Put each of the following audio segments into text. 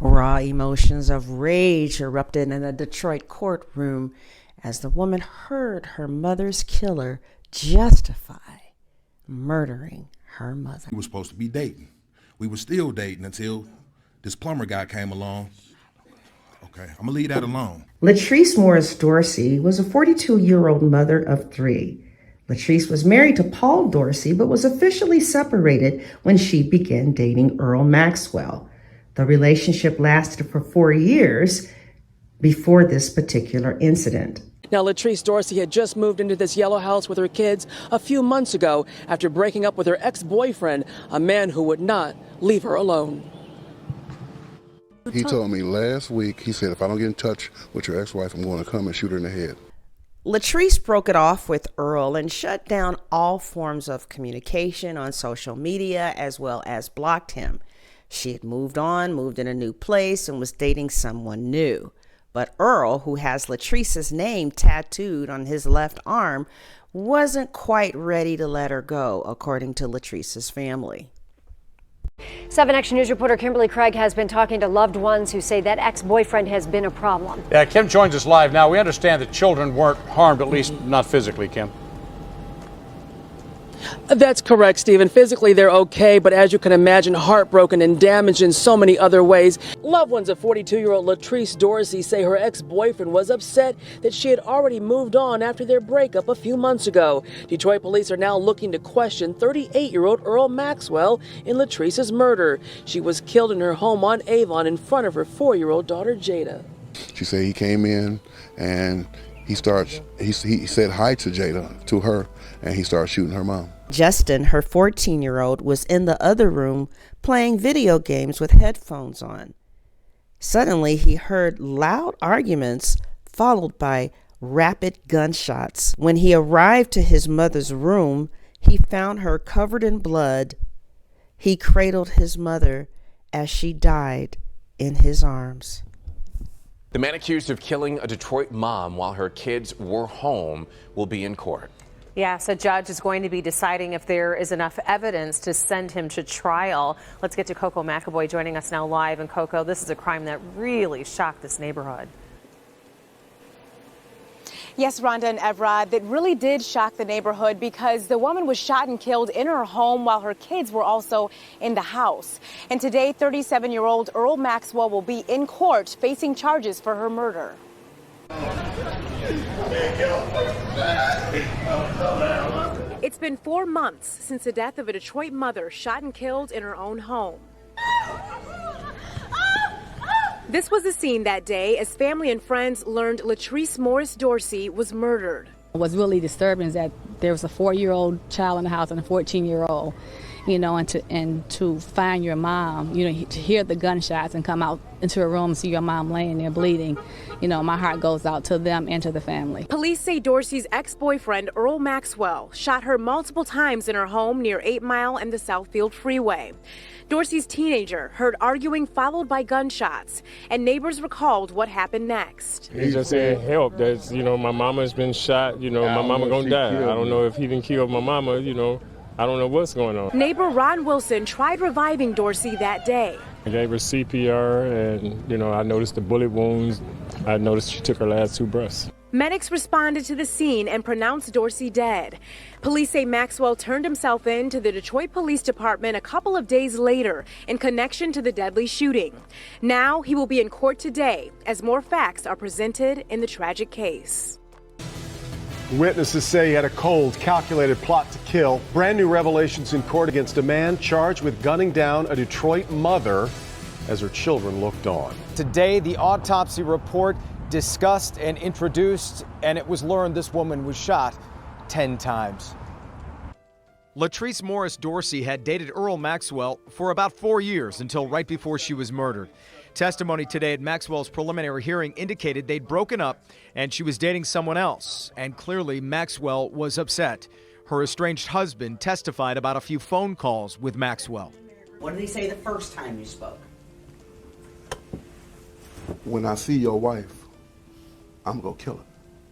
Raw emotions of rage erupted in a Detroit courtroom as the woman heard her mother's killer justify murdering her mother. We were supposed to be dating. We were still dating until this plumber guy came along. Okay, I'm gonna leave that alone. Latrice Morris Dorsey was a 42-year-old mother of three. Latrice was married to Paul Dorsey, but was officially separated when she began dating Earl Maxwell. The relationship lasted for 4 years before this particular incident. Now, Latrice Dorsey had just moved into this yellow house with her kids a few months ago after breaking up with her ex-boyfriend, a man who would not leave her alone. He told me last week, he said, if I don't get in touch with your ex-wife, I'm going to come and shoot her in the head. Latrice broke it off with Earl and shut down all forms of communication on social media, as well as blocked him. She had moved on, moved in a new place, and was dating someone new. But Earl, who has Latrice's name tattooed on his left arm, wasn't quite ready to let her go, according to Latrice's family. 7 Action News reporter Kimberly Craig has been talking to loved ones who say that ex-boyfriend has been a problem. Yeah, Kim joins us live now. We understand that children weren't harmed, at least not physically, Kim. That's correct, Stephen. Physically, they're okay, but as you can imagine, heartbroken and damaged in so many other ways. Loved ones of 42-year-old Latrice Dorsey say her ex-boyfriend was upset that she had already moved on after their breakup a few months ago. Detroit police are now looking to question 38-year-old Earl Maxwell in Latrice's murder. She was killed in her home on Avon in front of her 4-year-old daughter, Jada. She said he came in and he said hi to Jada, to her, and he started shooting her mom. Justin, her 14-year-old, was in the other room playing video games with headphones on. Suddenly, he heard loud arguments followed by rapid gunshots. When he arrived to his mother's room, he found her covered in blood. He cradled his mother as she died in his arms. The man accused of killing a Detroit mom while her kids were home will be in court. Yes, a judge is going to be deciding if there is enough evidence to send him to trial. Let's get to Coco McAvoy joining us now live. And Coco, this is a crime that really shocked this neighborhood. Yes, Rhonda and Evra, that really did shock the neighborhood because the woman was shot and killed in her home while her kids were also in the house. And today, 37-year-old Earl Maxwell will be in court facing charges for her murder. It's been 4 months since the death of a Detroit mother shot and killed in her own home. This was the scene that day as family and friends learned Latrice Morris Dorsey was murdered. What's really disturbing is that there was a 4-year-old child in the house and a 14-year-old, and to find your mom, to hear the gunshots and come out into a room and see your mom laying there bleeding, my heart goes out to them and to the family. Police say Dorsey's ex-boyfriend, Earl Maxwell, shot her multiple times in her home near 8 Mile and the Southfield Freeway. Dorsey's teenager heard arguing followed by gunshots, and neighbors recalled what happened next. He just said, help, that's, my mama's been shot, my mama gonna die. I don't know if he didn't kill my mama, I don't know what's going on. Neighbor Ron Wilson tried reviving Dorsey that day. I gave her CPR and, I noticed the bullet wounds. I noticed she took her last 2 breaths. Medics responded to the scene and pronounced Dorsey dead. Police say Maxwell turned himself in to the Detroit Police Department a couple of days later in connection to the deadly shooting. Now he will be in court today as more facts are presented in the tragic case. Witnesses say he had a cold, calculated plot to kill. Brand new revelations in court against a man charged with gunning down a Detroit mother as her children looked on. Today, the autopsy report discussed and introduced, and it was learned this woman was shot 10 times. Latrice Morris Dorsey had dated Earl Maxwell for about 4 years until right before she was murdered. Testimony today at Maxwell's preliminary hearing indicated they'd broken up and she was dating someone else, and clearly Maxwell was upset. Her estranged husband testified about a few phone calls with Maxwell. What did he say the first time you spoke? When I see your wife, I'm going to kill her.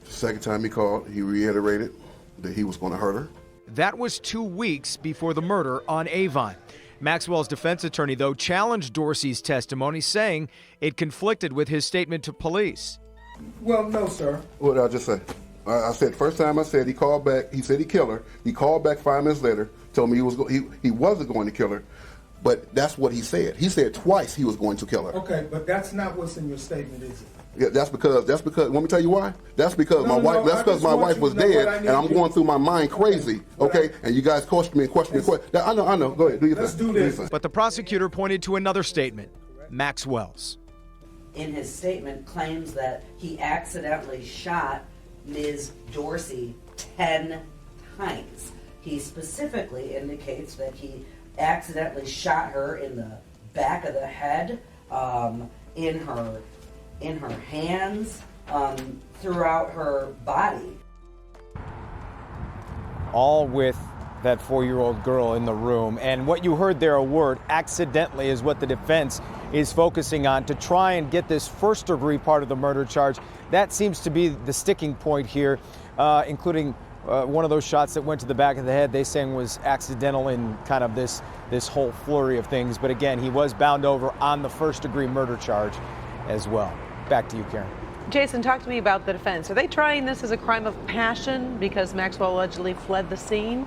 The second time he called, he reiterated that he was going to hurt her. That was 2 weeks before the murder on Avon. Maxwell's defense attorney, though, challenged Dorsey's testimony, saying it conflicted with his statement to police. Well, no, sir. What did I just say? I said, first time I said he called back, he said he killed her. He called back 5 minutes later, told me he wasn't going to kill her. But that's what he said. He said twice he was going to kill her. Okay, but that's not what's in your statement, is it? Yeah, that's because, let me tell you why. That's because my wife was dead, and I'm going through my mind crazy, okay? And you guys question me. I know. Go ahead, do your thing. Let's do this. But the prosecutor pointed to another statement, Maxwell's. In his statement, claims that he accidentally shot Ms. Dorsey 10 times. He specifically indicates that he accidentally shot her in the back of the head, in her hands, throughout her body. All with that 4-year-old girl in the room. And what you heard there, a word, accidentally, is what the defense is focusing on to try and get this first-degree part of the murder charge. That seems to be the sticking point here, including one of those shots that went to the back of the head, they saying was accidental in kind of this whole flurry of things. But again, he was bound over on the first-degree murder charge as well. Back to you, Karen. Jason, talk to me about the defense. Are they trying this as a crime of passion because Maxwell allegedly fled the scene?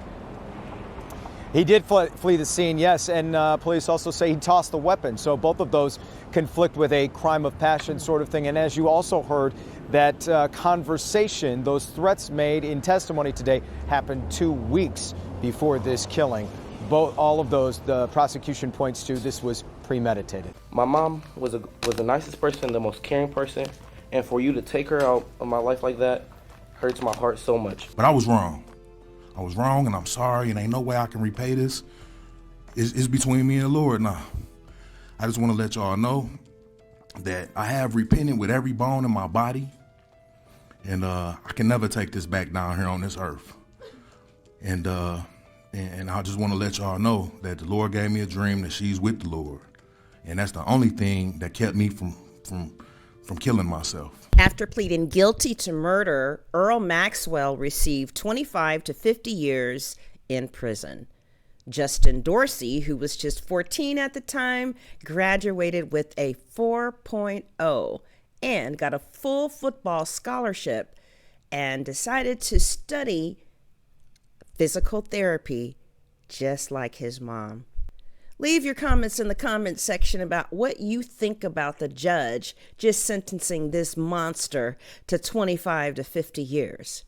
He did flee the scene, yes, and police also say he tossed the weapon. So both of those conflict with a crime of passion sort of thing. And as you also heard, that conversation, those threats made in testimony today, happened 2 weeks before this killing. All of those, the prosecution points to, this was premeditated. My mom was the nicest person, the most caring person, and for you to take her out of my life like that hurts my heart so much. But I was wrong. And I'm sorry, and ain't no way I can repay this. It's between me and the Lord now. I just want to let y'all know that I have repented with every bone in my body, and I can never take this back down here on this earth. And I just want to let y'all know that the Lord gave me a dream that she's with the Lord, and that's the only thing that kept me from killing myself. After pleading guilty to murder, Earl Maxwell received 25 to 50 years in prison. Justin Dorsey, who was just 14 at the time, graduated with a 4.0 and got a full football scholarship and decided to study physical therapy just like his mom. Leave your comments in the comments section about what you think about the judge just sentencing this monster to 25 to 50 years.